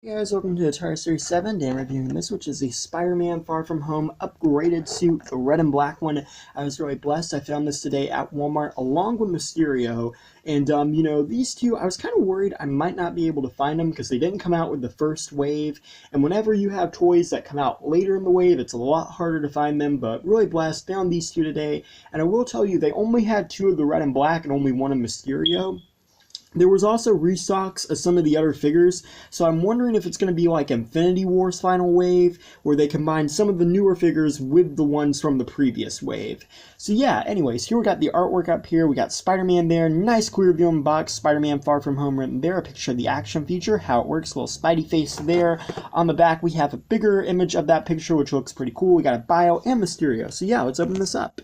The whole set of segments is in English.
Hey guys, welcome to Atari Series 7. Dan reviewing this, which is the Spider-Man Far From Home upgraded suit, the red and black one. I was really blessed. I found this today at Walmart along with Mysterio. And, these two, I was kind of worried I might not be able to find them because they didn't come out with the first wave. And whenever you have toys that come out later in the wave, it's a lot harder to find them. But really blessed, found these two today. And I will tell you, they only had two of the red and black and only one of Mysterio. There was also restocks of some of the other figures, so I'm wondering if it's going to be like Infinity War's final wave, where they combine some of the newer figures with the ones from the previous wave. So yeah, anyways, here we got the artwork up here, we got Spider-Man there, nice clear view in box, Spider-Man Far From Home written there, a picture of the action feature, how it works, little Spidey face there. On the back we have a bigger image of that picture, which looks pretty cool. We got a bio and Mysterio, so yeah, let's open this up.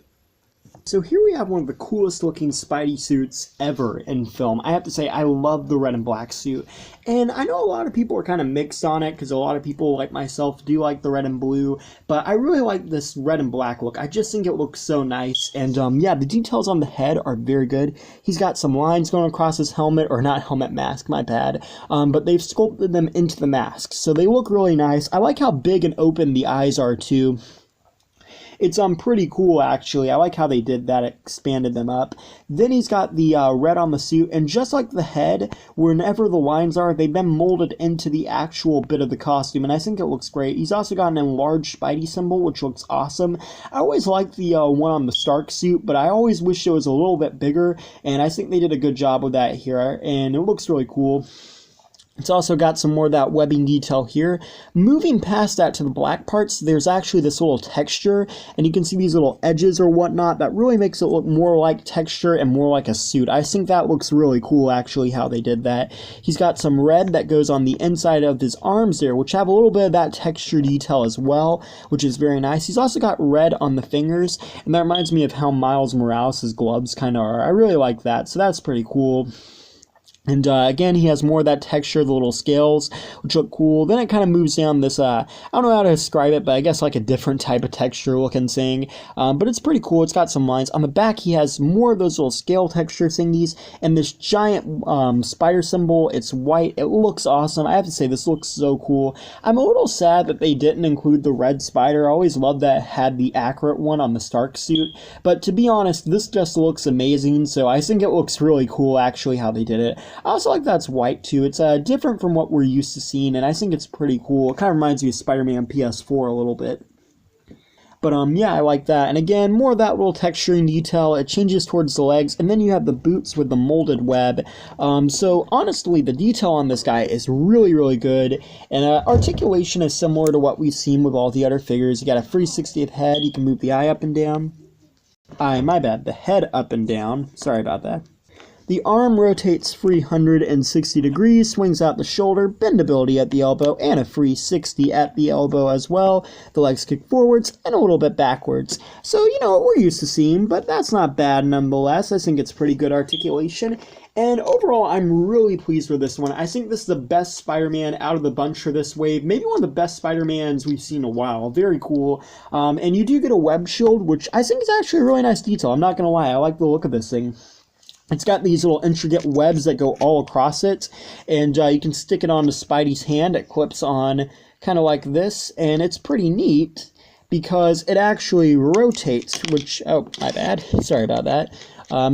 So here we have one of the coolest looking Spidey suits ever in film. I have to say, I love the red and black suit. And I know a lot of people are kind of mixed on it, because a lot of people, like myself, do like the red and blue. But I really like this red and black look. I just think it looks so nice. And yeah, the details on the head are very good. He's got some lines going across his helmet, or not helmet, mask, my bad. But they've sculpted them into the mask, so they look really nice. I like how big and open the eyes are, too. It's pretty cool, actually. I like how they did that, expanded them up. Then he's got the red on the suit, and just like the head, whenever the lines are, they've been molded into the actual bit of the costume, and I think it looks great. He's also got an enlarged Spidey symbol, which looks awesome. I always liked the one on the Stark suit, but I always wish it was a little bit bigger, and I think they did a good job with that here, and it looks really cool. It's also got some more of that webbing detail here. Moving past that to the black parts, there's actually this little texture, and you can see these little edges or whatnot that really makes it look more like texture and more like a suit. I think that looks really cool, actually, how they did that. He's got some red that goes on the inside of his arms there, which have a little bit of that texture detail as well, which is very nice. He's also got red on the fingers, and that reminds me of how Miles Morales' gloves kind of are. I really like that, so that's pretty cool. And again, he has more of that texture, the little scales, which look cool. Then it kind of moves down this, I don't know how to describe it, but I guess like a different type of texture looking thing. But it's pretty cool. It's got some lines. On the back, he has more of those little scale texture thingies, and this giant spider symbol. It's white. It looks awesome. I have to say, this looks so cool. I'm a little sad that they didn't include the red spider. I always loved that it had the accurate one on the Stark suit. But to be honest, this just looks amazing, so I think it looks really cool, actually, how they did it. I also like that it's white, too. It's different from what we're used to seeing, and I think it's pretty cool. It kind of reminds me of Spider-Man PS4 a little bit. But, yeah, I like that. And again, more of that little texturing detail. It changes towards the legs, and then you have the boots with the molded web. So, honestly, the detail on this guy is really, really good. And articulation is similar to what we've seen with all the other figures. You got a 360th head. You can move the eye up and down. My bad. The head up and down. Sorry about that. The arm rotates 360 degrees, swings out the shoulder, bendability at the elbow, and a 360 at the elbow as well. The legs kick forwards and a little bit backwards. So, you know, what we're used to seeing, but that's not bad nonetheless. I think it's pretty good articulation. And overall, I'm really pleased with this one. I think this is the best Spider-Man out of the bunch for this wave. Maybe one of the best Spider-Mans we've seen in a while. Very cool. And you do get a web shield, which I think is actually a really nice detail. I'm not going to lie. I like the look of this thing. It's got these little intricate webs that go all across it, and you can stick it onto Spidey's hand. It clips on kind of like this, and it's pretty neat because it actually rotates, which, oh, my bad, sorry about that.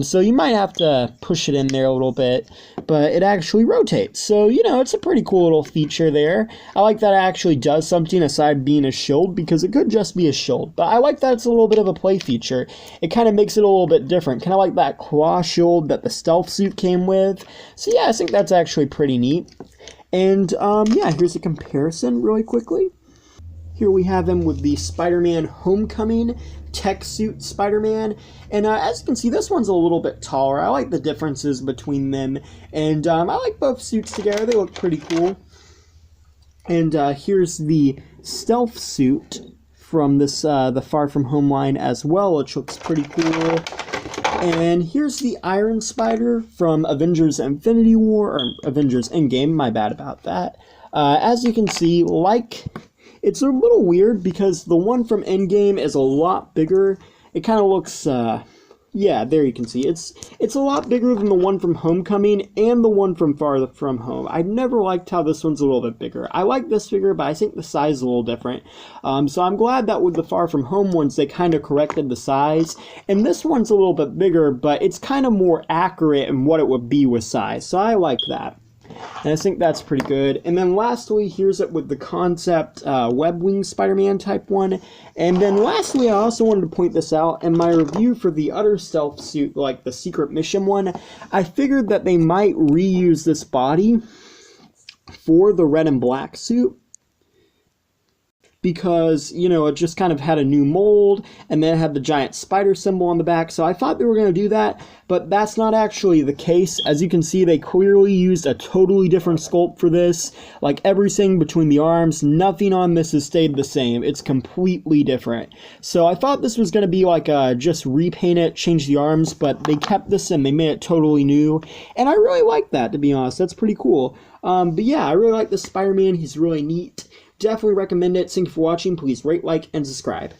So you might have to push it in there a little bit, but it actually rotates. So, you know, it's a pretty cool little feature there. I like that it actually does something aside being a shield, because it could just be a shield. But I like that it's a little bit of a play feature. It kind of makes it a little bit different, kind of like that claw shield that the stealth suit came with. So yeah, I think that's actually pretty neat. And yeah, here's a comparison really quickly. Here we have him with the Spider-Man Homecoming tech suit Spider-Man, and as you can see, this one's a little bit taller. I like the differences between them, and I like both suits together. They look pretty cool. And here's the stealth suit from this the Far From Home line as well, which looks pretty cool. And here's the Iron Spider from Avengers Infinity War, or Avengers Endgame, my bad about that. As you can see, it's a little weird because the one from Endgame is a lot bigger. It kind of looks Yeah, there you can see. It's a lot bigger than the one from Homecoming and the one from Far From Home. I never liked how this one's a little bit bigger. I like this figure, but I think the size is a little different. So I'm glad that with the Far From Home ones, they kind of corrected the size. And this one's a little bit bigger, but it's kind of more accurate in what it would be with size. So I like that. And I think that's pretty good. And then lastly, here's it with the concept web wing Spider-Man type one. And then lastly, I also wanted to point this out. In my review for the Utter Stealth suit, like the Secret Mission one, I figured that they might reuse this body for the red and black suit, because, you know, it just kind of had a new mold, and then it had the giant spider symbol on the back, so I thought they were going to do that, but that's not actually the case. As you can see, they clearly used a totally different sculpt for this. Like, everything between the arms, nothing on this has stayed the same. It's completely different. So I thought this was going to be like just repaint it, change the arms, but they kept this and they made it totally new, and I really like that, to be honest. That's pretty cool. But yeah, I really like this Spider-Man. He's really neat. Definitely recommend it. Thank you for watching. Please rate, like, and subscribe.